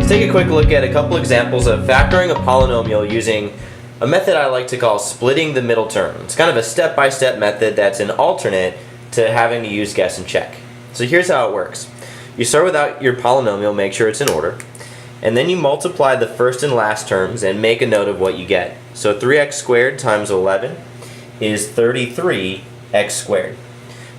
Let's take a quick look at a couple examples of factoring a polynomial using a method I like to call splitting the middle term. It's kind of a step-by-step method that's an alternate to having to use guess and check. So here's how it works. You start with your polynomial, make sure it's in order, and then you multiply the first and last terms and make a note of what you get. So 3x squared times 11 is 33x squared.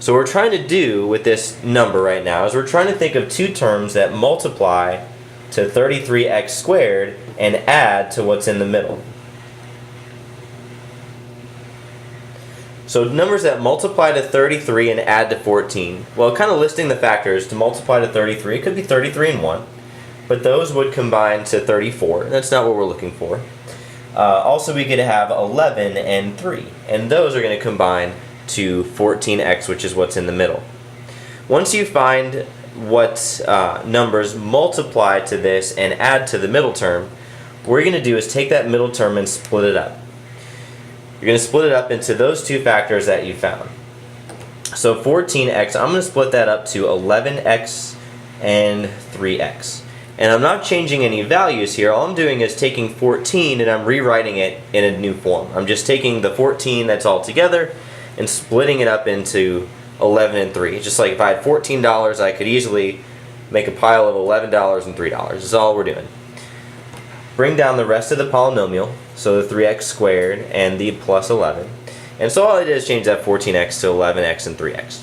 So what we're trying to do with this number right now is we're trying to think of two terms that multiply to 33x squared and add to what's in the middle. So numbers that multiply to 33 and add to 14, well, kind of listing the factors to multiply to 33, it could be 33 and 1, but those would combine to 34. That's not what we're looking for. Also, we could have 11 and 3, and those are going to combine to 14x, which is what's in the middle. Once you find what numbers multiply to this and add to the middle term, what we're going to do is take that middle term and split it up. You're going to split it up into those two factors that you found. So 14x, I'm going to split that up to 11x and 3x. And I'm not changing any values here. All I'm doing is taking 14 and I'm rewriting it in a new form. I'm just taking the 14 that's all together and splitting it up into 11 and 3. Just like if I had $14, I could easily make a pile of $11 and $3. That's all we're doing. Bring down the rest of the polynomial, so the 3x squared and the plus 11. And so all I did is change that 14x to 11x and 3x.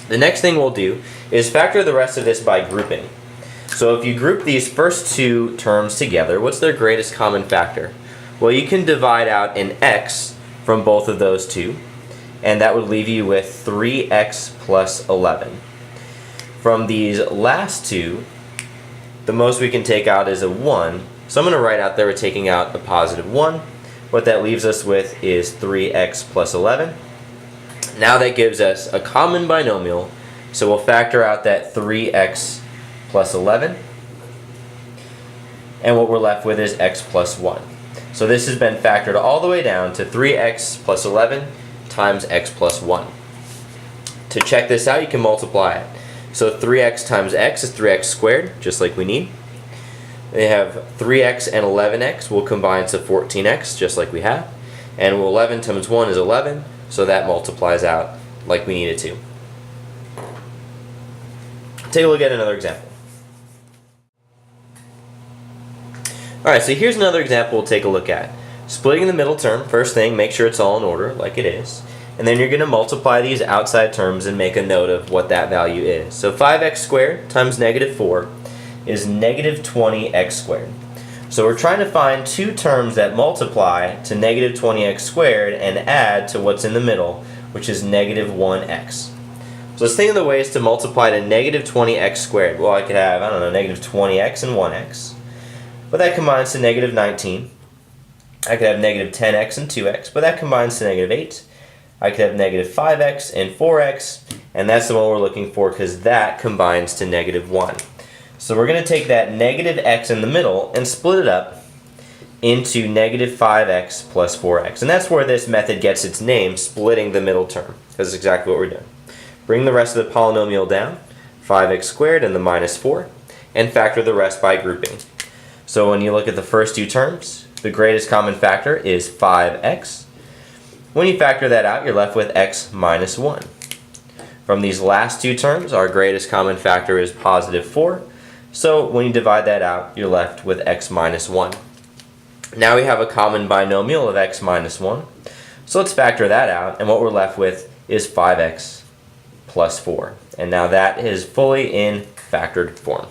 The next thing we'll do is factor the rest of this by grouping. So if you group these first two terms together, what's their greatest common factor? Well, you can divide out an x from both of those two, and that would leave you with 3x plus 11. From these last two, the most we can take out is a 1. So I'm going to write out there we're taking out a positive 1. What that leaves us with is 3x plus 11. Now that gives us a common binomial, so we'll factor out that 3x plus 11. And what we're left with is x plus 1. So this has been factored all the way down to 3x plus 11 times x plus 1. To check this out, you can multiply it. So 3x times x is 3x squared, just like we need. They have 3x and 11x will combine to 14x, just like we have. And 11 times 1 is 11, so that multiplies out like we need it to. Take a look at another example. Alright, so here's another example we'll take a look at. Splitting the middle term, first thing, make sure it's all in order, like it is. And then you're going to multiply these outside terms and make a note of what that value is. So 5x squared times negative 4 is negative 20x squared. So we're trying to find two terms that multiply to negative 20x squared and add to what's in the middle, which is negative 1x. So let's think of the ways to multiply to negative 20x squared. Well, I could have, I don't know, negative 20x and 1x. But that combines to negative 19. I could have negative 10x and 2x, but that combines to negative 8. I could have negative 5x and 4x, and that's the one we're looking for because that combines to negative 1. So we're going to take that negative x in the middle and split it up into negative 5x plus 4x. And that's where this method gets its name, splitting the middle term. That's exactly what we're doing. Bring the rest of the polynomial down, 5x squared and the minus 4, and factor the rest by grouping. So when you look at the first two terms, the greatest common factor is 5x. When you factor that out, you're left with x minus 1. From these last two terms, our greatest common factor is positive 4. So when you divide that out, you're left with x minus 1. Now we have a common binomial of x minus 1. So let's factor that out, and what we're left with is 5x plus 4. And now that is fully in factored form.